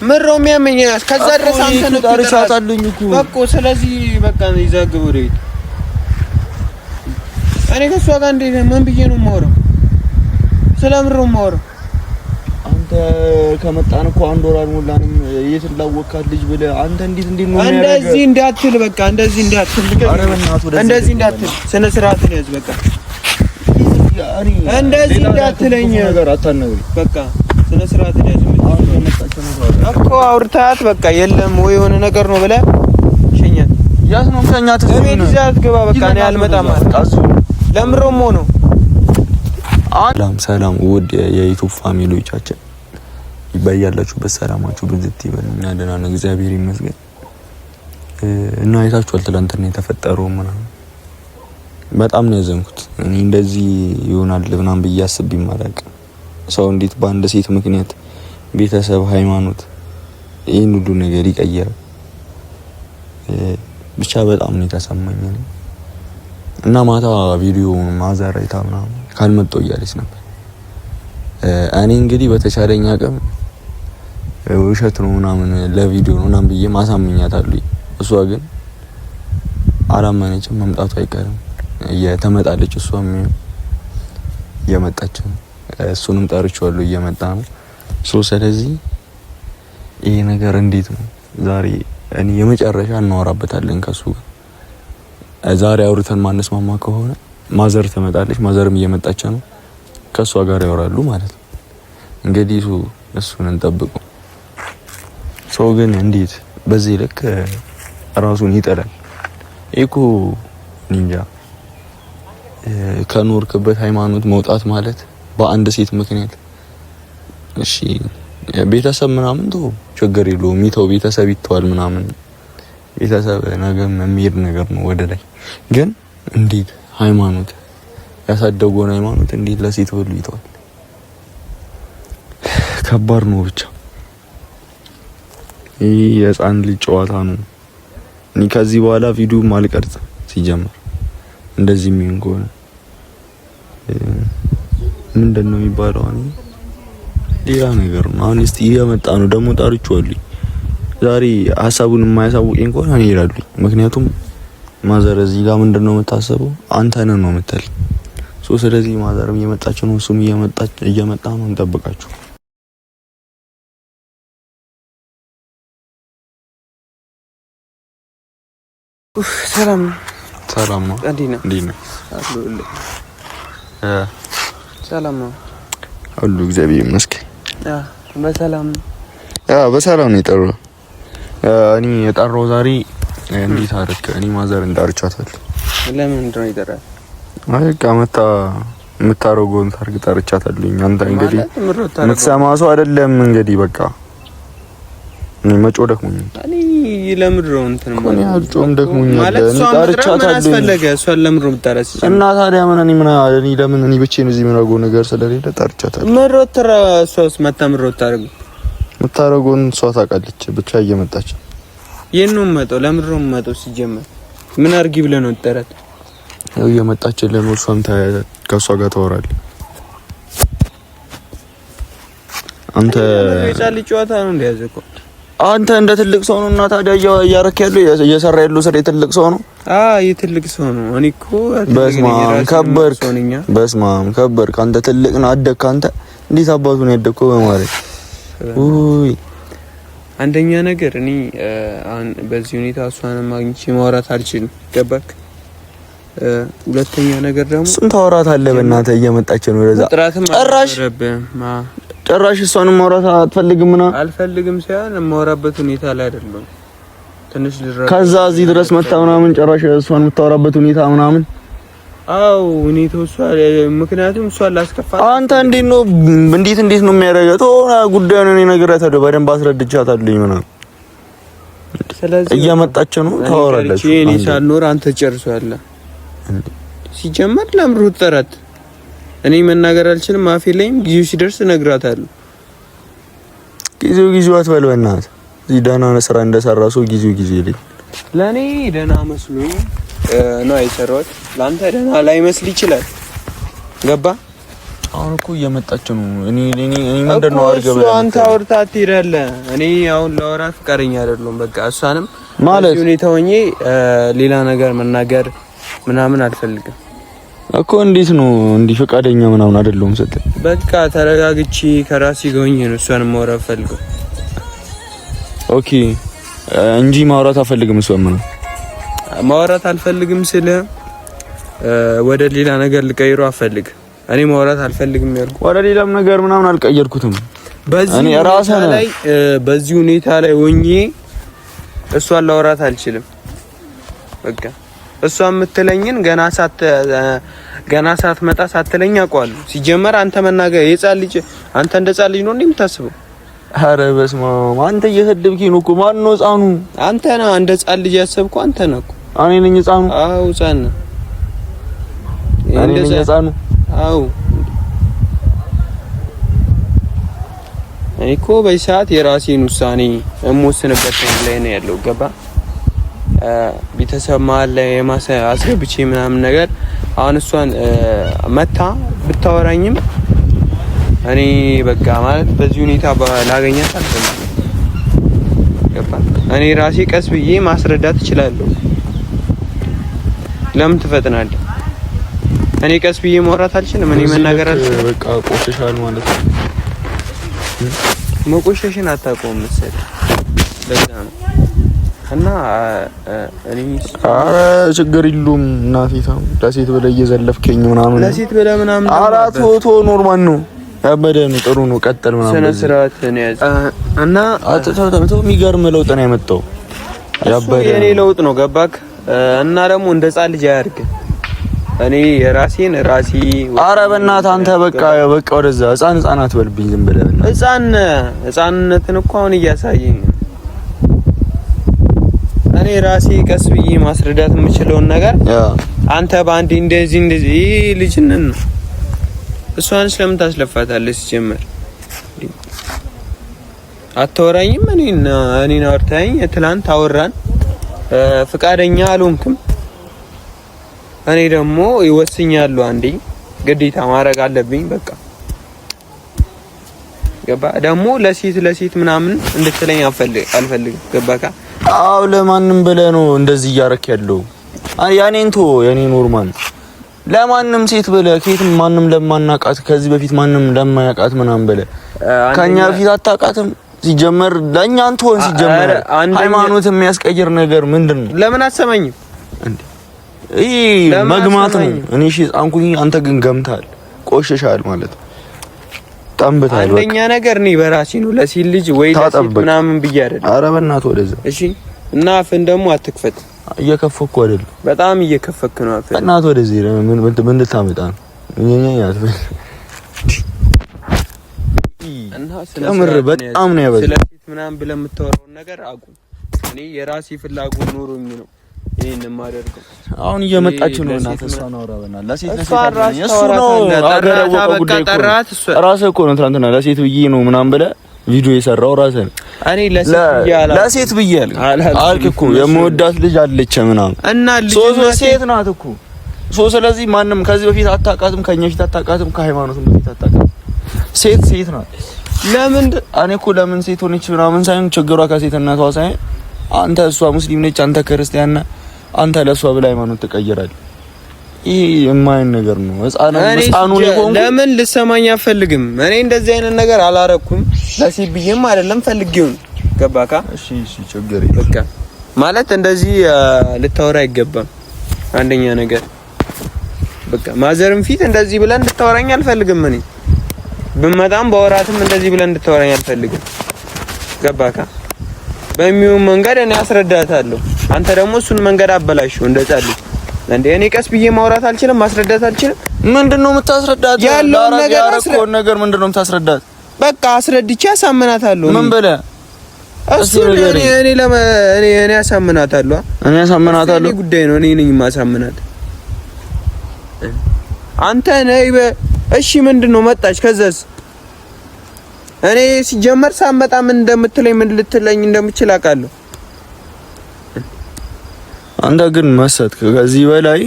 ምሮም ያመኛል ከዛ ድረስ አንተ ነው ታርቻታለኝ እኮ በቃ ስለዚህ በቃ ይዛግብ ወደ ቤት እኔ ከሷ ጋር እንዴ ምን ብዬ ነው የማወራው ስለምሮም ማወራው አንተ ከመጣን እኮ አንድ ወር አልሞላንም የት እንዳወካት ልጅ ብለህ አንተ እንዴት ነው እንደዚህ እንዳትል በቃ እንደዚህ እንዳትል ስነ ስርዓትን ያዝ በቃ እንደዚህ እንዳትለኝ ነገር አታነግሪ በቃ ስነ ስርዓትን ያዝ እኮ አውርታት በቃ የለም ወይ የሆነ ነገር ነው ብለህ ሸኛት ያስ ነው ሸኛት እቤት ይዛት ግባ በቃ እኔ አልመጣም አልቃሱ ለምሮም ሆኖ ሰላም ውድ የዩቲዩብ ፋሚሊዎቻችን ይባያላችሁበት ሰላማችሁ ብዝት ይበል። እኛ ደህና ነን እግዚአብሔር ይመስገን። እና አይታችኋል ትላንትና የተፈጠረው ምናምን በጣም ነው ያዘንኩት። እኔ እንደዚህ ይሆናል ምናምን ብዬ አስቤም አላውቅም። ሰው እንዴት በአንድ ሴት ምክንያት ቤተሰብ፣ ሃይማኖት ይሄን ሁሉ ነገር ይቀየራል? ብቻ በጣም ነው የተሰማኝ እና ማታ ቪዲዮ ማዘራይታ ምናምን ካልመጣው እያለች ነበር። እኔ እንግዲህ በተቻለኝ አቅም ውሸት ነው ምናምን ለቪዲዮ ነው ምናምን ብዬ ማሳመኛታለሁ። እሷ ግን አላመነችም። መምጣቱ አይቀርም እየተመጣለች እሷም እየመጣች ነው። እሱንም ጠርቼዋለሁ እየመጣ ነው። ስለዚህ ይሄ ነገር እንዴት ነው ዛሬ እኔ የመጨረሻ እናወራበታለን ከሱ ጋር። ዛሬ አውርተን ማንስማማ ከሆነ ማዘር ትመጣለች። ማዘርም እየመጣች ነው። ከሷ ጋር ያወራሉ ማለት ነው። እንግዲህ እሱን እንጠብቀው። ሰው ግን እንዴት በዚህ ልክ ራሱን ይጠላል? እኮ ኒንጃ ከኖርክበት ሃይማኖት መውጣት ማለት በአንድ ሴት ምክንያት እሺ፣ ቤተሰብ ምናምን ተው ችግር የለውም ይተው፣ ቤተሰብ ይተዋል ምናምን። ቤተሰብ ነገም የሚሄድ ነገር ነው ወደ ላይ። ግን እንዴት ሃይማኖት ያሳደገውን ሃይማኖት እንዴት ለሴት ሁሉ ይተዋል? ከባድ ነው። ብቻ ይሄ የህፃን ልጅ ጨዋታ ነው። እኔ ከዚህ በኋላ ቪዲዮ ማልቀርጽ ሲጀምር እንደዚህ የሚሆን ከሆነ ምንድነው የሚባለው? ሌላ ነገር ነው። አሁን እስቲ እየመጣ ነው ደግሞ ጠርቼዋለሁ። ዛሬ ሀሳቡን የማያሳውቀኝ ከሆነ እኔ እሄዳለሁ። ምክንያቱም ማዘር እዚህ ጋር ምንድነው የምታስበው? አንተን ነው የምትል። ስለዚህ ማዘርም እየመጣች ነው፣ እሱም እየመጣ ነው። እንጠብቃችሁ። ሰላም ነው። እንዴት ነው? ሰላም ነው ሁሉ እግዚአብሔር ይመስገን። በሰላም ነው የጠራው። እኔ የጠራው ዛሬ እንዴት አደረክ? እኔ ማዘር እንዳርቻታለሁ። ለምን እንደሆነ ይጠራል? አይ ቃመታ የምታረገውን ታርግ ጠርቻታለሁ። አንተ እንግዲህ የምትሰማ ሰው አይደለም። እንግዲህ በቃ እኔ መጮህ ደክሞኛል። እኔ ለምድሮ እንትን እኔ አልጮህም ደክሞኛል። እኔ ጠርቻታለሁ። እሷን ለምድሮ ብታረስ እና ታዲያ እኔ ለምን እኔ ብቻዬን እዚህ የምናገረው ነገር ስለሌለ ጠርቻታለሁ። ምሮትራ እሷስ መታ ምሮት ታረጉ የምታረገውን እሷ ታውቃለች። ብቻ እየመጣች የነው መጣው ለምድሮ መጣው ሲጀመር ምን አርጊ ብለህ ነው ተጠራት? ያው እየመጣችልን ነው። እሷም ከሷ ጋር ታወራለች። አንተ የጻል ጨዋታ ነው እንደያዘከው አንተ እንደ ትልቅ ሰው ነው እና ታዲያ እያረክ ያለው እየሰራ ያለው ስራ የትልቅ ሰው ነው። የትልቅ ሰው ነው። እኔ እኮ በስማም ከበርክ አንተ ትልቅ ነው። አደግክ አንተ። እንዴት አባቱ ነው ያደግከው በማለት ውይ። አንደኛ ነገር እኔ በዚህ ሁኔታ እሷን ማግኘት ማውራት አልችልም። ገባክ? ሁለተኛ ነገር ደግሞ ስንት አውራት አለ በእናትህ። እየመጣች ነው ወደዛ ጭራሽ እሷንም ማውራት አትፈልግም? አልፈልግም ሳይሆን የማወራበት ሁኔታ ላይ አይደለም። ትንሽ ልረዳ ከዛ እዚህ ድረስ መጣ ምናምን ጭራሽ እሷን የምታወራበት ሁኔታ ምናምን። አው ሁኔታው እሷ ምክንያቱም እሷ ላስከፋት አንተ እንዴት ነው የሚያደርገው? ተወና ጉዳዩን እኔ ነግሬያታለሁ፣ በደንብ አስረድቻታለሁ ምናምን። ስለዚህ እየመጣች ነው ታወራለች። እኔ ሳልኖር አንተ ጨርሷል። ሲጀመር ለምሩ ተረት እኔ መናገር አልችልም። አፌ ላይም ጊዜው ሲደርስ እነግራታለሁ። ጊዜው አትበል በእናትህ። እዚህ ደህና ስራ እንደሰራ ሰው ጊዜው ላይ ለኔ ደህና መስሎኝ ነው የሰራሁት። ላንተ ደህና ላይመስል ይችላል። ገባ? አሁን እኮ እየመጣች ነው። እኔ ምንድነው አርገበ አንተ አውርታት ትሄዳለህ። እኔ አሁን ላወራ ፍቃደኛ አይደለሁም። በቃ እሷንም ማለት ሁኔታው ሆኜ ሌላ ነገር መናገር ምናምን አልፈልግም እኮ። እንዴት ነው እንዲህ ፍቃደኛ ምናምን አይደለሁም ስትል? በቃ ተረጋግቼ ከራሴ ጋር ሆኜ ነው እሷንም ማውራት ፈልገው። ኦኬ እንጂ ማውራት አልፈልግም። እሷ ምን ማውራት አልፈልግም ስለ ወደ ሌላ ነገር ልቀይሮ አልፈልግ። እኔ ማውራት አልፈልግም ያልኩ ወደ ሌላም ነገር ምናምን አልቀየርኩትም። በዚህ ሁኔታ ላይ ሆኜ እሷን ላወራት አልችልም። በቃ እሷ የምትለኝን ገና ሳትመጣ ሳትለኝ አውቀዋለሁ። ሲጀመር አንተ መናገር የጻል ልጅ አንተ እንደ ጻል ልጅ ነው እንዴ የምታስበው? አረ በስመ አብ አንተ እየሰደብከኝ ነው እኮ። ማን ነው ህፃኑ? አንተ ነህ። እንደ ጻል ልጅ ያሰብኩ አንተ ነህ እኮ። እኔ ነኝ ህፃኑ? አዎ ህፃን ነህ። እኔ ነኝ ህፃኑ? አዎ እኔ እኮ በሰዓት የራሴን ውሳኔ የምወስንበት ላይ ነው ያለው። ገባ? ቤተሰብ መሀል ላይ አስገብቼ ምናምን ነገር አሁን እሷን መታ ብታወራኝም እኔ በቃ ማለት በዚህ ሁኔታ ላገኛት አልፈልግም። ገባ? እኔ ራሴ ቀስ ብዬ ማስረዳት እችላለሁ። ለምን ትፈጥናለህ? እኔ ቀስ ብዬ ማውራት አልችልም? እኔ መናገር አልችልም? በቃ ቆሽሻል ማለት ነው። መቆሸሽን አታውቀውም መሰለኝ። ለዛ ነው እና እኔ አረ ችግር የለውም እናቴ ታው ለሴት ብለህ እየዘለፍከኝ ምናምን ለሴት ብለህ ምናምን አራት ፎቶ ኖርማል ነው። ያበደ ነው። ጥሩ ነው። ቀጥል ምናምን ስነ ስርዓት ነው ያዝ እና አጥተው የሚገርም ለውጥ ነው ያመጣው። ያበደ የኔ ለውጥ ነው። ገባክ? እና ደግሞ እንደ ጻል ልጅ አያርግ። እኔ የራሴን ራሴ አረ በእናትህ አንተ በቃ ወደዛ ህፃን አትበልብኝ ዝም ብለህ ህፃንነትን እኮ አሁን እያሳየኝ ነው። እኔ ራሴ ቀስ ብዬ ማስረዳት የምችለውን ነገር አንተ በአንዴ እንደዚህ ልጅነን ነው። እሷንስ ለምን ታስለፋታለህ? ሲጀመር አታወራኝም? እኔን አውርታኝ ትላንት አወራን፣ ፍቃደኛ አልሆንክም። እኔ ደግሞ ይወስኛለሁ። አንዴ ግዴታ ማድረግ አለብኝ። በቃ ገባ? ደግሞ ለሴት ምናምን እንድትለኝ አልፈልግም። ገባካ? አው ለማንም ብለህ ነው እንደዚህ እያረክ ያለው። የኔ ኖርማል ለማንም ሴት ብለህ ከየትም ማንም ለማናቃት ከዚህ በፊት ማንም ለማያቃት ምናምን ብለህ ከኛ በፊት አታቃትም። ሲጀመር ለኛ አንተውን ሲጀመር ሃይማኖት የሚያስቀይር ነገር ምንድነው? ለምን አሰማኝም እንዴ? መግማት ነው። እኔ አንኩኝ፣ አንተ ግን ገምታል፣ ቆሽሻል ማለት ነው። ጠምብታል። አንደኛ ነገር እኔ በራሴ ነው ለሴት ልጅ ወይ ለሴት ምናምን ብዬ አይደለም። ኧረ በእናትህ ወደዛ እሺ። እና አፍን ደግሞ አትክፈት። እየከፈኩ አይደል? በጣም እየከፈክ ነው። አፍን በእናትህ ወደዚህ ምን ልታመጣ ነው? እና ስለምር በጣም ነው ያበዛው። ስለ ሴት ምናምን ብለህ የምታወራውን ነገር አቁም። እኔ የራሴ ፍላጎት ኖሮኝ ነው ይሄን የማደርገው። አሁን እየመጣች ነው እና ተስፋ ነው አወራበና ለሴት እሱ ነው አገረወቀ ጉዳይ ራስህ እኮ ነው ትናንትና ለሴት ብዬ ነው ምናምን ብለህ ቪዲዮ የሰራው ራስህ ነው። እኔ ለሴት ብዬ አልክ እኮ የምወዳት ልጅ አለች ምናምን እና ልጅ ሴት ናት እኮ ስለዚህ ማንም ከዚህ በፊት አታውቃትም፣ ከኛ በፊት አታውቃትም፣ ከሃይማኖትም በፊት አታውቃትም። ሴት ናት። ለምን እኔ እኮ ለምን ሴት ሆነች ምናምን ሳይሆን ችግሯ ከሴትነቷ ሳይሆን አንተ እሷ ሙስሊም ነች፣ አንተ ክርስቲያን ነህ፣ አንተ ለሷ ብላ ሃይማኖት ትቀይራለህ። ይሄ የማይን ነገር ነው። ህፃኑ ለምን ልሰማኝ አፈልግም? እኔ እንደዚህ አይነት ነገር አላረኩም። ለሴት ብዬም አይደለም ፈልጌው ነው። ገባካ? እሺ ችግር የለም። በቃ ማለት እንደዚህ ልታወራ አይገባም። አንደኛ ነገር በቃ ማዘርም ፊት እንደዚህ ብለን እንድታወራኝ አልፈልግም። እኔ ብመጣም በወራትም እንደዚህ ብለን እንድታወራኝ አልፈልግም። ገባካ? በሚሆን መንገድ እኔ አስረዳታለሁ። አንተ ደግሞ እሱን መንገድ አበላሽው እንደጻልኝ እንዴ። እኔ ቀስ ብዬ ማውራት አልችልም፣ ማስረዳት አልችልም። ምንድነው የምታስረዳት? ያለው ነገር ምንድነው የምታስረዳት? በቃ አስረድቼ አሳምናታለሁ። ምን ብለህ እሱ እኔ አሳምናታለሁ። እኔ ጉዳይ ነው። እኔ ነኝ ማሳምናት። አንተ ነይ እሺ። ምንድነው መጣች? ከዛስ እኔ ሲጀመር ሳመጣ ምን እንደምትለኝ ምን ልትለኝ እንደምችል አውቃለሁ። አንተ ግን መሰጥክ። ከዚህ በላይ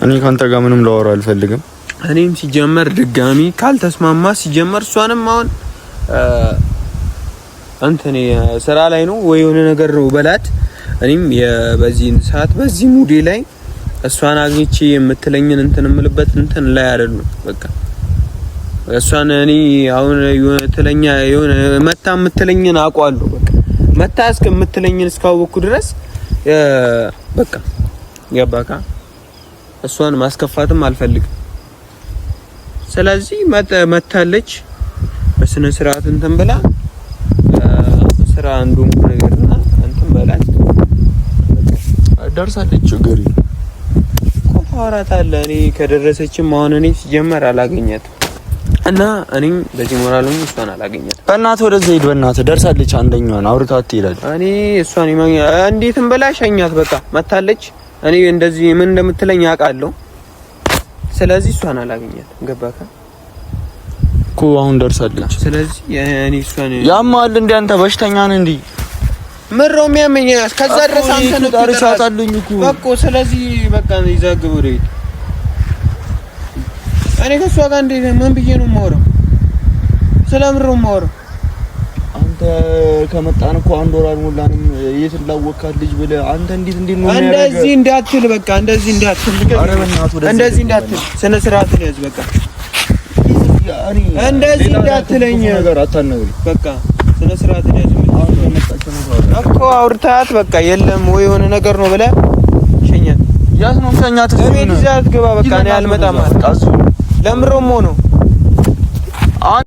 እኔ ካንተ ጋር ምንም ላወራ አልፈልግም። እኔም ሲጀመር ድጋሚ ካልተስማማ ሲጀመር እሷንም አሁን አንተኔ ስራ ላይ ነው ወይ የሆነ ነገር ነው በላት። እኔም በዚህን ሰዓት በዚህ ሙዴ ላይ እሷን አግኝቼ የምትለኝን እንትን እምልበት እንትን ላይ አይደለም። በቃ እሷን እኔ አሁን የሆነ ትለኛ የሆነ መታ የምትለኝን አውቀዋለሁ። በቃ መታ እስከምትለኝን እስካወቅኩ ድረስ በቃ ገባካ? እሷን ማስከፋትም አልፈልግም። ስለዚህ መታለች በስነ ስርዓት እንትን ብላ ስራ አንዱን ነገርና እንትን በላት ደርሳለች። ችግር ኮፋራት አለ። እኔ ከደረሰችም አሁን እኔ ሲጀመር አላገኛትም እና እኔም በዚህ ሞራሉም እሷን አላገኛትም። በእናትህ ወደዛ ሂድ፣ በእናትህ ደርሳለች። አንደኛውን አውርታት ትሄዳለች። እኔ እሷን እንዴትም በላ ሸኛት። በቃ መታለች። እኔ እንደዚህ ምን እንደምትለኝ አውቃለሁ። ስለዚህ እሷን አላገኛትም። ገባካ እኮ አሁን ደርሳለች። ስለዚህ እኔ እሷን ያማል እንደ አንተ በሽተኛ ነህ እንዴ? ምነው የሚያመኝ? ከዛ ድረስ አንተ ነው ታርሳታለኝ እኮ በቃ። ስለዚህ በቃ ይዛግብ ወደ ቤት። እኔ ከሷ ጋር እንዴ ምን ብዬ ነው የማወራው? ስለምን ነው የማወራው? አንተ ከመጣን እኮ አንድ ወር አልሞላንም። የት ላወካት ልጅ ብለህ አንተ እንዴት ነው እንደዚህ እንዳትል። በቃ እንደዚህ እንዳትል። እንደዚህ እንዳትል። ስነ ስርዓትን ያዝ። በቃ እንደዚህ እንዳትለኝ ነገር አታነግሪ። በቃ ስነ ስርዓትን ያዝ እኮ። አውርታት በቃ የለም ወይ የሆነ ነገር ነው ብለህ ሸኛት። ያስ ነው ሸኛት። ቤት ይዛት ግባ። በቃ እኔ አልመጣም ማለት ለምሮም ሆኖ